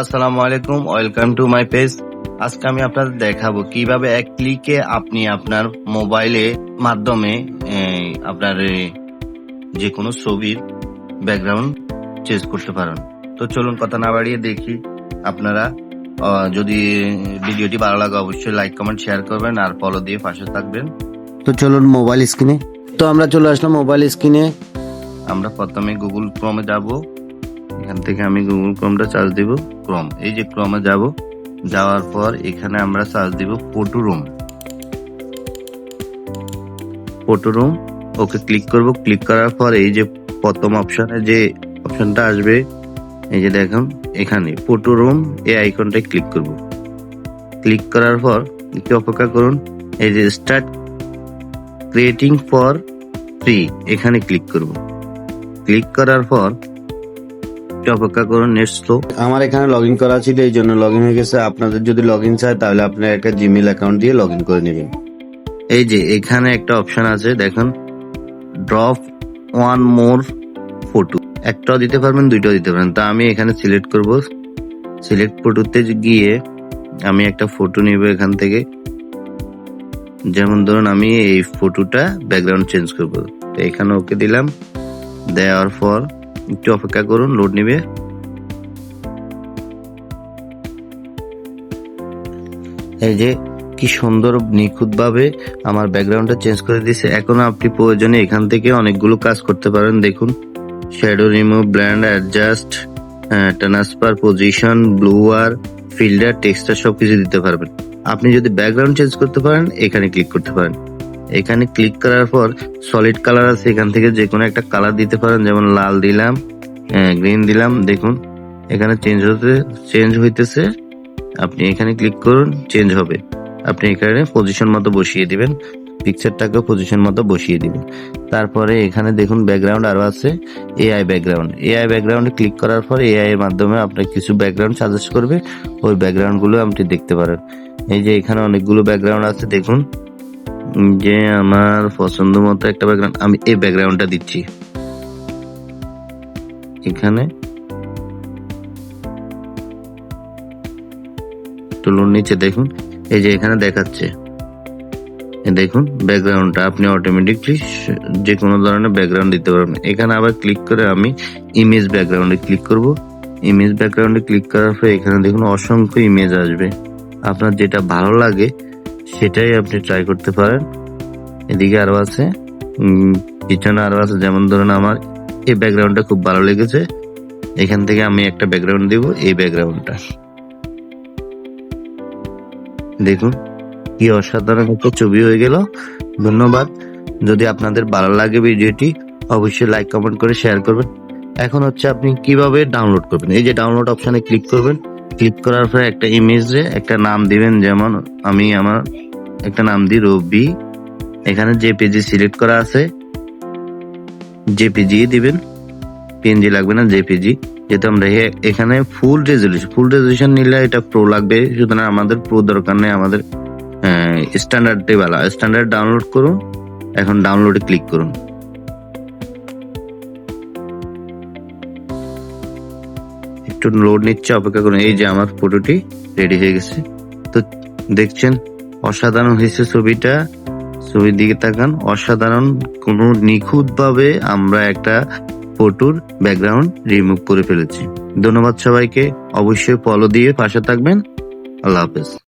আসসালামু আলাইকুম, welcome to my page. আজকে আমি আপনাদের দেখাবো কিভাবে এক ক্লিকে আপনি আপনার মোবাইলে মাধ্যমে আপনার যে কোনো ছবির ব্যাকগ্রাউন্ড চেঞ্জ করতে পারেন। তো চলুন কথা না বাড়িয়ে দেখি। আপনারা যদি ভিডিওটি ভালো লাগে অবশ্যই লাইক কমেন্ট শেয়ার করবেন আর ফলো দিয়ে পাশে থাকবেন। তো চলুন মোবাইল স্ক্রিনে। তো আমরা চলে আসলাম মোবাইল স্ক্রিনে। আমরা প্রথমে গুগল ক্রোমে যাব। এখান থেকে আমি গুগল ক্রোমটা সার্চ দিব। ক্রোম, এই যে ক্রোমে যাব, যাওয়ার পর এখানে আমরা সার্চ দিব ফটো রুম। ওকে ক্লিক করব। ক্লিক করার পর এই যে প্রথম অপশনে যে অপশনটা আসবে, এই যে দেখুন এখানে ফটো রুম, এই আইকনটায় ক্লিক করব। ক্লিক করার পর একটু অপেক্ষা করুন। এই যে স্টার্ট ক্রিয়েটিং ফর ফ্রি, এখানে ক্লিক করব। ক্লিক করার পর অপেক্ষা করুন, নেট স্লো। আমার এখানে লগ ইন করা ছিল, এই জন্য লগ ইন হয়ে গেছে। আপনাদের যদি লগ ইন চায় তাহলে আপনার একটা জিমেল অ্যাকাউন্ট দিয়ে লগ ইন করে নেবেন। এই যে এখানে একটা অপশন আছে দেখুন, ড্রপ ওয়ান মোর ফটো। একটাও দিতে পারবেন, দুইটাও দিতে পারেন। তা আমি এখানে সিলেক্ট করব। সিলেক্ট ফটোতে গিয়ে আমি একটা ফটো নিব এখান থেকে। যেমন ধরুন আমি এই ফটোটা ব্যাকগ্রাউন্ড চেঞ্জ করব। তো এখানে ওকে দিলাম। দেওয়ার পর একটু অপেক্ষা করুন, লোড নিবে। এই যে কি সুন্দর নিখুঁত ভাবে আমার ব্যাকগ্রাউন্ডটা চেঞ্জ করে দিয়েছে। এখন আপনি প্রয়োজনে এখান থেকে অনেকগুলো কাজ করতে পারেন। দেখুন, shadow remove, blend, adjust, transfer, position, blur, filter, texture সবকিছু দিতে পারবেন। আপনি যদি ব্যাকগ্রাউন্ড চেঞ্জ করতে পারেন এখানে ক্লিক করতে পারেন। এখানে ক্লিক করার পর সলিড কালার আছে, এখান থেকে যে কোনো একটা কালার দিতে পারেন। যেমন লাল দিলাম, গ্রিন দিলাম। দেখুন এখানে চেঞ্জ হইতেছে। আপনি এখানে ক্লিক করুন, চেঞ্জ হবে। আপনি এখানে পজিশন মতো বসিয়ে দিবেন, পিকচারটাকে পজিশন মতো বসিয়ে দিবেন। তারপরে এখানে দেখুন ব্যাকগ্রাউন্ড আরো আছে, এআই ব্যাকগ্রাউন্ড। এআই ব্যাকগ্রাউন্ডে ক্লিক করার পর এআই এর মাধ্যমে আপনার কিছু ব্যাকগ্রাউন্ড সাজেস্ট করবে, ওই ব্যাকগ্রাউন্ড গুলো আপনি দেখতে পারেন। এই যে এখানে অনেকগুলো ব্যাকগ্রাউন্ড আছে। দেখুন যে আমার পছন্দ মতো একটা ব্যাকগ্রাউন্ড, আমি এই ব্যাকগ্রাউন্ডটা দিচ্ছি এখানে। তুলুন নিচে, দেখুন এই যে এখানে দেখাচ্ছে, দেখুন ব্যাকগ্রাউন্ডটা আপনি অটোমেটিকলি যে কোনো ধরনের ব্যাকগ্রাউন্ড দিতে পারবেন। এখানে আবার ক্লিক করে আমি ইমেজ ব্যাকগ্রাউন্ডে ক্লিক করব। ইমেজ ব্যাকগ্রাউন্ডে ক্লিক করার পর এখানে দেখুন অসংখ্য ইমেজ আসবে। আপনার যেটা ভালো লাগে সেটাই আপনি ট্রাই করতে পারেন। এদিকে আরো আছে, পিছনে আরো আছে। যেমন ধরুন আমার এই ব্যাকগ্রাউন্ডটা খুব ভালো লেগেছে, এখান থেকে আমি একটা ব্যাকগ্রাউন্ড দিব, এই ব্যাকগ্রাউন্ডটা। দেখুন কি অসাধারণ একটা ছবি হয়ে গেল। ধন্যবাদ। যদি আপনাদের ভালো লাগে ভিডিওটি অবশ্যই লাইক কমেন্ট করে শেয়ার করবেন। এখন হচ্ছে আপনি কিভাবে ডাউনলোড করবেন। এই যে ডাউনলোড অপশনে ক্লিক করবেন। ক্লিক করার পর একটা ইমেজে একটা নাম দিবেন। যেমন আমি আমার একটা নাম দিই রবি। এখানে জেপিজি সিলেক্ট করা আছে, জেপিজি দিবেন, পিএনজি লাগবে না, জেপিজি। যেহেতু আমরা এখানে ফুল রেজলিউশন নিলে এটা প্রো লাগবে, সুতরাং আমাদের প্রো দরকার নেই, আমাদের স্ট্যান্ডার্ডটাই ভালো। স্ট্যান্ডার্ড ডাউনলোড করুন। এখন ডাউনলোডে ক্লিক করুন। একটু লোড নিচ্ছে, অপেক্ষা করুন। এই যে আমার ফটোটি রেডি হয়ে গেছে। তো দেখছেন অসাধারণ হয়েছে ছবিটা। ছবির দিকে তাকান, অসাধারণ। কোনো নিখুঁত ভাবে আমরা একটা ফটোর ব্যাকগ্রাউন্ড রিমুভ করে ফেলেছি। ধন্যবাদ সবাইকে। অবশ্যই ফলো দিয়ে পাশে থাকবেন। আল্লাহ হাফেজ।